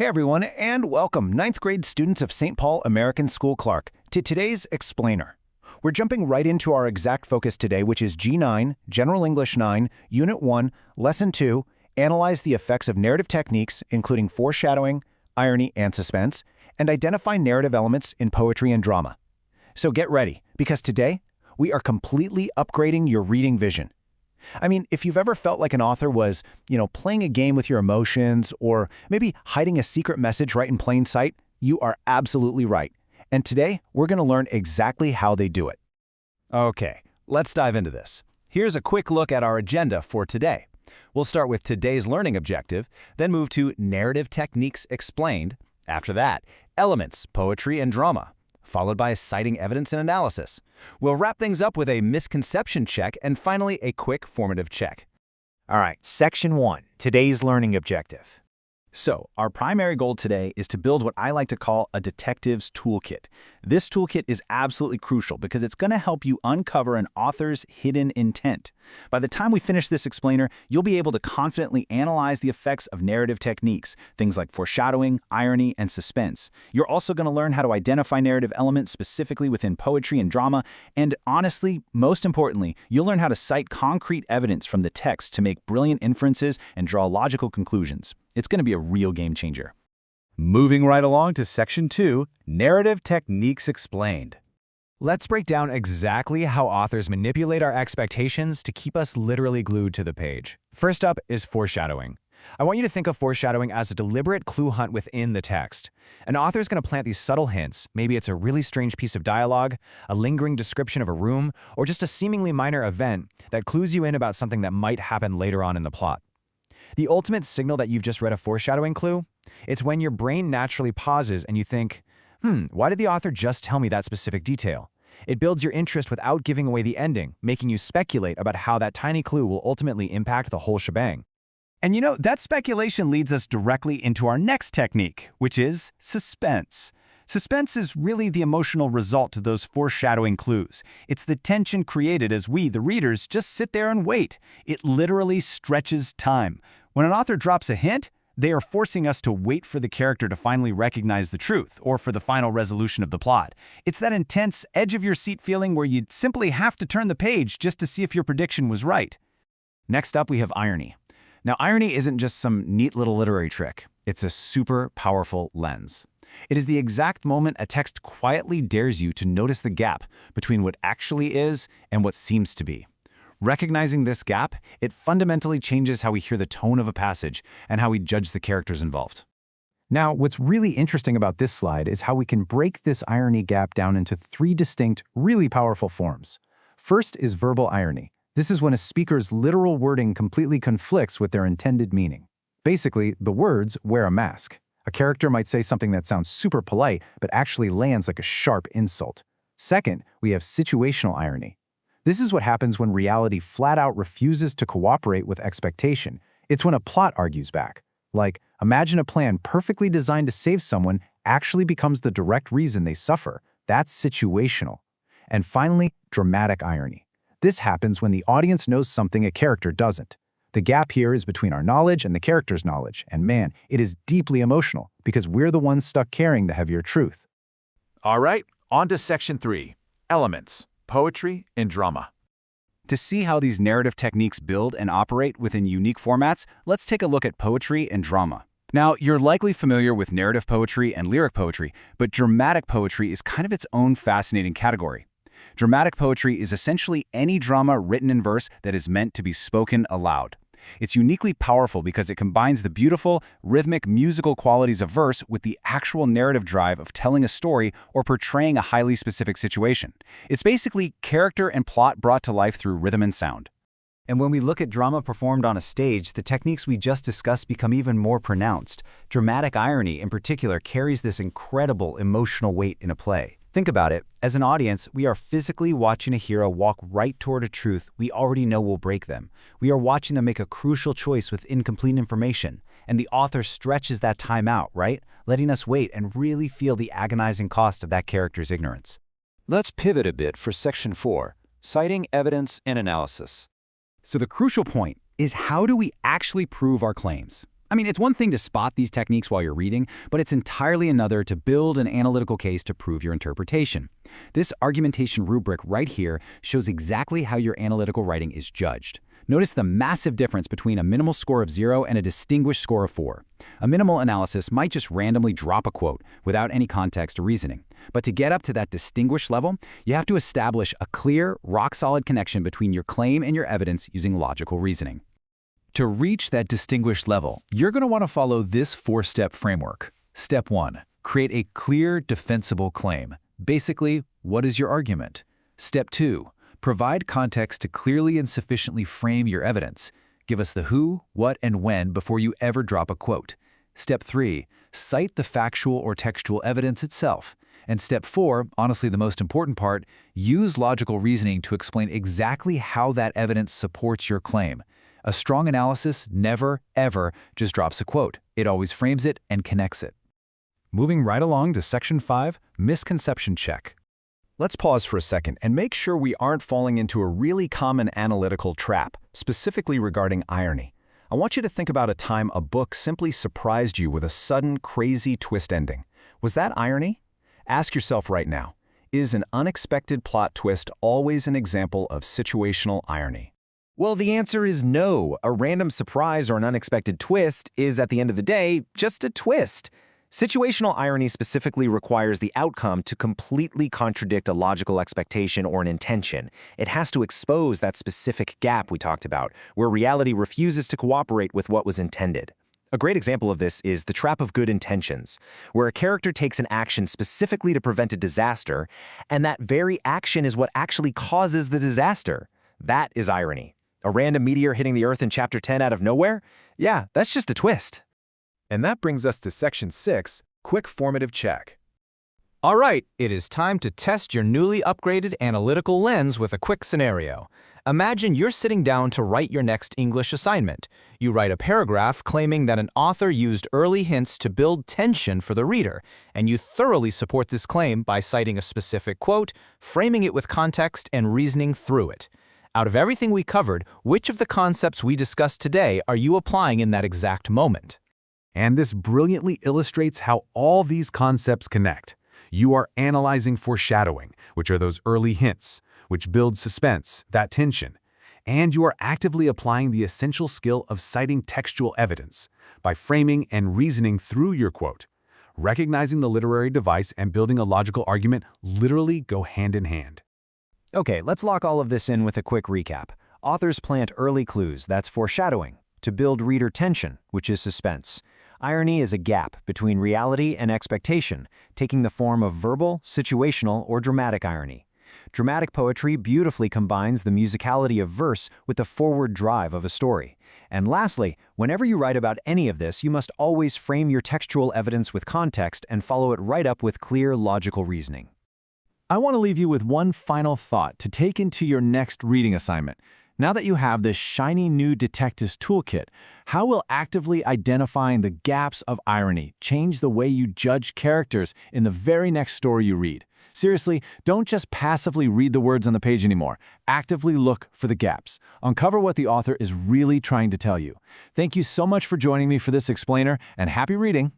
Hey everyone, and welcome, ninth grade students of St. Paul American School Clark, to today's Explainer. We're jumping right into our exact focus today, which is G9, General English 9, Unit 1, Lesson 2, Analyze the effects of narrative techniques, including foreshadowing, irony, and suspense, and identify narrative elements in poetry and drama. So get ready, because today, we are completely upgrading your reading vision. I mean, if you've ever felt like an author was, playing a game with your emotions or maybe hiding a secret message right in plain sight, you are absolutely right. And today, we're going to learn exactly how they do it. Okay, let's dive into this. Here's a quick look at our agenda for today. We'll start with today's learning objective, then move to narrative techniques explained. After that, elements, poetry, and drama, followed by citing evidence and analysis. We'll wrap things up with a misconception check and finally a quick formative check. All right, Section 1, today's learning objective. So, our primary goal today is to build what I like to call a detective's toolkit. This toolkit is absolutely crucial because it's going to help you uncover an author's hidden intent. By the time we finish this explainer, you'll be able to confidently analyze the effects of narrative techniques, things like foreshadowing, irony, and suspense. You're also going to learn how to identify narrative elements specifically within poetry and drama, and honestly, most importantly, you'll learn how to cite concrete evidence from the text to make brilliant inferences and draw logical conclusions. It's going to be a real game changer. Moving right along to Section 2, Narrative Techniques Explained. Let's break down exactly how authors manipulate our expectations to keep us literally glued to the page. First up is foreshadowing. I want you to think of foreshadowing as a deliberate clue hunt within the text. An author is going to plant these subtle hints. Maybe it's a really strange piece of dialogue, a lingering description of a room, or just a seemingly minor event that clues you in about something that might happen later on in the plot. The ultimate signal that you've just read a foreshadowing clue? It's when your brain naturally pauses and you think, why did the author just tell me that specific detail? It builds your interest without giving away the ending, making you speculate about how that tiny clue will ultimately impact the whole shebang. And that speculation leads us directly into our next technique, which is suspense. Suspense is really the emotional result to those foreshadowing clues. It's the tension created as we, the readers, just sit there and wait. It literally stretches time. When an author drops a hint, they are forcing us to wait for the character to finally recognize the truth or for the final resolution of the plot. It's that intense edge-of-your-seat feeling where you simply have to turn the page just to see if your prediction was right. Next up, we have irony. Now, irony isn't just some neat little literary trick. It's a super powerful lens. It is the exact moment a text quietly dares you to notice the gap between what actually is and what seems to be. Recognizing this gap, it fundamentally changes how we hear the tone of a passage and how we judge the characters involved. Now, what's really interesting about this slide is how we can break this irony gap down into three distinct, really powerful forms. First is verbal irony. This is when a speaker's literal wording completely conflicts with their intended meaning. Basically, the words wear a mask. A character might say something that sounds super polite, but actually lands like a sharp insult. Second, we have situational irony. This is what happens when reality flat out refuses to cooperate with expectation. It's when a plot argues back. Like, imagine a plan perfectly designed to save someone actually becomes the direct reason they suffer. That's situational. And finally, dramatic irony. This happens when the audience knows something a character doesn't. The gap here is between our knowledge and the character's knowledge, and man, it is deeply emotional because we're the ones stuck carrying the heavier truth. All right, on to Section 3, Elements, Poetry, and Drama. To see how these narrative techniques build and operate within unique formats, let's take a look at poetry and drama. Now, you're likely familiar with narrative poetry and lyric poetry, but dramatic poetry is kind of its own fascinating category. Dramatic poetry is essentially any drama written in verse that is meant to be spoken aloud. It's uniquely powerful because it combines the beautiful, rhythmic, musical qualities of verse with the actual narrative drive of telling a story or portraying a highly specific situation. It's basically character and plot brought to life through rhythm and sound. And when we look at drama performed on a stage, the techniques we just discussed become even more pronounced. Dramatic irony, in particular, carries this incredible emotional weight in a play. Think about it. As an audience, we are physically watching a hero walk right toward a truth we already know will break them. We are watching them make a crucial choice with incomplete information. And the author stretches that time out, right? Letting us wait and really feel the agonizing cost of that character's ignorance. Let's pivot a bit for Section 4, Citing Evidence and Analysis. So the crucial point is, how do we actually prove our claims? I mean, it's one thing to spot these techniques while you're reading, but it's entirely another to build an analytical case to prove your interpretation. This argumentation rubric right here shows exactly how your analytical writing is judged. Notice the massive difference between a minimal score of 0 and a distinguished score of 4. A minimal analysis might just randomly drop a quote without any context or reasoning. But to get up to that distinguished level, you have to establish a clear, rock-solid connection between your claim and your evidence using logical reasoning. To reach that distinguished level, you're going to want to follow this 4-step framework. Step 1. Create a clear, defensible claim. Basically, what is your argument? Step 2. Provide context to clearly and sufficiently frame your evidence. Give us the who, what, and when before you ever drop a quote. Step 3. Cite the factual or textual evidence itself. And Step 4, honestly the most important part, use logical reasoning to explain exactly how that evidence supports your claim. A strong analysis never, ever just drops a quote. It always frames it and connects it. Moving right along to Section 5, Misconception Check. Let's pause for a second and make sure we aren't falling into a really common analytical trap, specifically regarding irony. I want you to think about a time a book simply surprised you with a sudden, crazy twist ending. Was that irony? Ask yourself right now, is an unexpected plot twist always an example of situational irony? Well, the answer is no. A random surprise or an unexpected twist is, at the end of the day, just a twist. Situational irony specifically requires the outcome to completely contradict a logical expectation or an intention. It has to expose that specific gap we talked about, where reality refuses to cooperate with what was intended. A great example of this is the trap of good intentions, where a character takes an action specifically to prevent a disaster, and that very action is what actually causes the disaster. That is irony. A random meteor hitting the Earth in Chapter 10 out of nowhere? Yeah, that's just a twist. And that brings us to Section 6, Quick Formative Check. All right, it is time to test your newly upgraded analytical lens with a quick scenario. Imagine you're sitting down to write your next English assignment. You write a paragraph claiming that an author used early hints to build tension for the reader, and you thoroughly support this claim by citing a specific quote, framing it with context, and reasoning through it. Out of everything we covered, which of the concepts we discussed today are you applying in that exact moment? And this brilliantly illustrates how all these concepts connect. You are analyzing foreshadowing, which are those early hints, which build suspense, that tension. And you are actively applying the essential skill of citing textual evidence by framing and reasoning through your quote. Recognizing the literary device and building a logical argument literally go hand in hand. Okay, let's lock all of this in with a quick recap. Authors plant early clues, that's foreshadowing, to build reader tension, which is suspense. Irony is a gap between reality and expectation, taking the form of verbal, situational, or dramatic irony. Dramatic poetry beautifully combines the musicality of verse with the forward drive of a story. And lastly, whenever you write about any of this, you must always frame your textual evidence with context and follow it right up with clear, logical reasoning. I want to leave you with one final thought to take into your next reading assignment. Now that you have this shiny new detective's toolkit, how will actively identifying the gaps of irony change the way you judge characters in the very next story you read? Seriously, don't just passively read the words on the page anymore. Actively look for the gaps. Uncover what the author is really trying to tell you. Thank you so much for joining me for this explainer, and happy reading!